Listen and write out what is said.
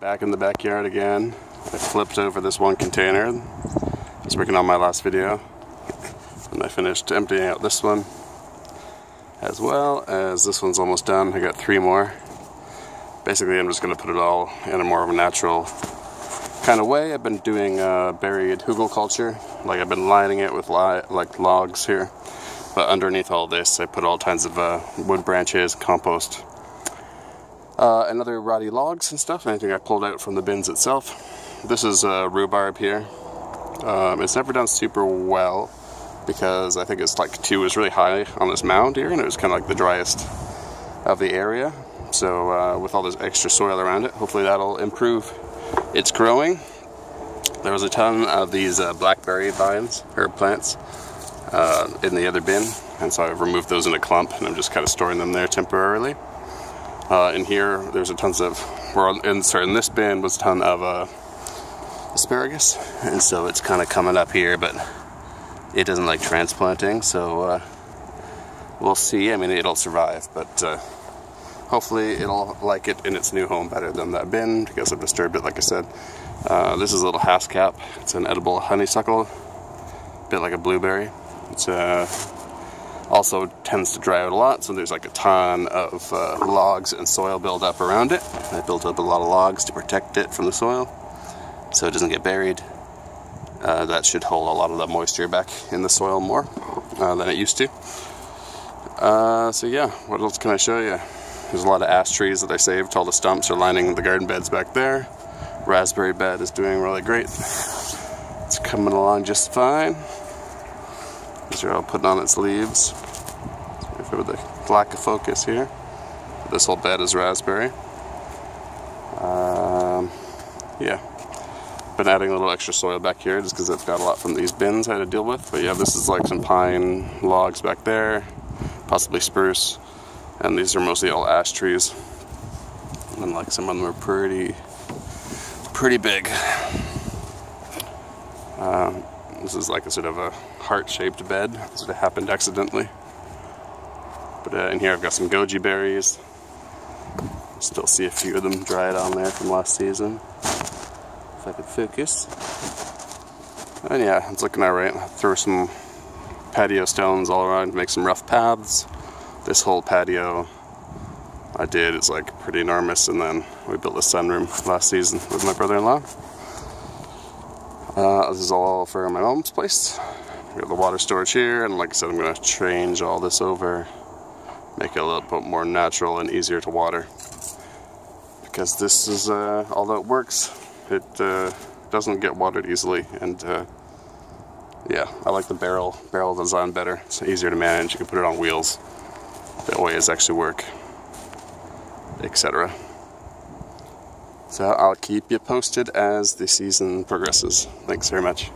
Back in the backyard again. I flipped over this one container. I was working on my last video. And I finished emptying out this one. As well as this one's almost done. I got 3 more. Basically I'm just going to put it all in a more of a natural kind of way. I've been doing buried hugelkultur. Like I've been lining it with like logs here. But underneath all this I put all kinds of wood branches, compost. And other rotty logs and stuff, anything I pulled out from the bins itself. This is rhubarb here. It's never done super well because I think it's like 2 is really high on this mound here, and it was kind of like the driest of the area. So with all this extra soil around it, hopefully that'll improve its growing. There was a ton of these blackberry vines, or plants, in the other bin, and so I've removed those in a clump, and I'm just kind of storing them there temporarily. In here, there's a tons of, in this bin was a ton of asparagus, and so it's kind of coming up here, but it doesn't like transplanting, so we'll see. I mean, it'll survive, but hopefully it'll like it in its new home better than that bin, because I've disturbed it, like I said. This is a little haskap. It's an edible honeysuckle, a bit like a blueberry. It's also tends to dry out a lot, so there's like a ton of logs and soil build up around it. I built up a lot of logs to protect it from the soil so it doesn't get buried. That should hold a lot of the moisture back in the soil more than it used to. So yeah, what else can I show you? There's a lot of ash trees that I saved. All the stumps are lining the garden beds back there. Raspberry bed is doing really great. It's coming along just fine. These are all putting on its leaves. Sorry for the lack of focus here. This whole bed is raspberry. Yeah, been adding a little extra soil back here just because I've got a lot from these bins I had to deal with. But yeah, this is like some pine logs back there, possibly spruce, and these are mostly all ash trees. And like some of them are pretty big. This is like a sort of a heart-shaped bed. It sort of happened accidentally. But in here I've got some goji berries. Still see a few of them dried on there from last season. If I could focus. And yeah, it's looking alright. Threw some patio stones all around to make some rough paths. This whole patio I did is like pretty enormous, and then we built a sunroom last season with my brother-in-law. This is all for my mom's place. We got the water storage here, and like I said, I'm going to change all this over, make it a little bit more natural and easier to water. Because this is, although it works, it doesn't get watered easily, and yeah, I like the barrel design better. It's easier to manage. You can put it on wheels. That way it actually work, etc. So I'll keep you posted as the season progresses. Thanks very much.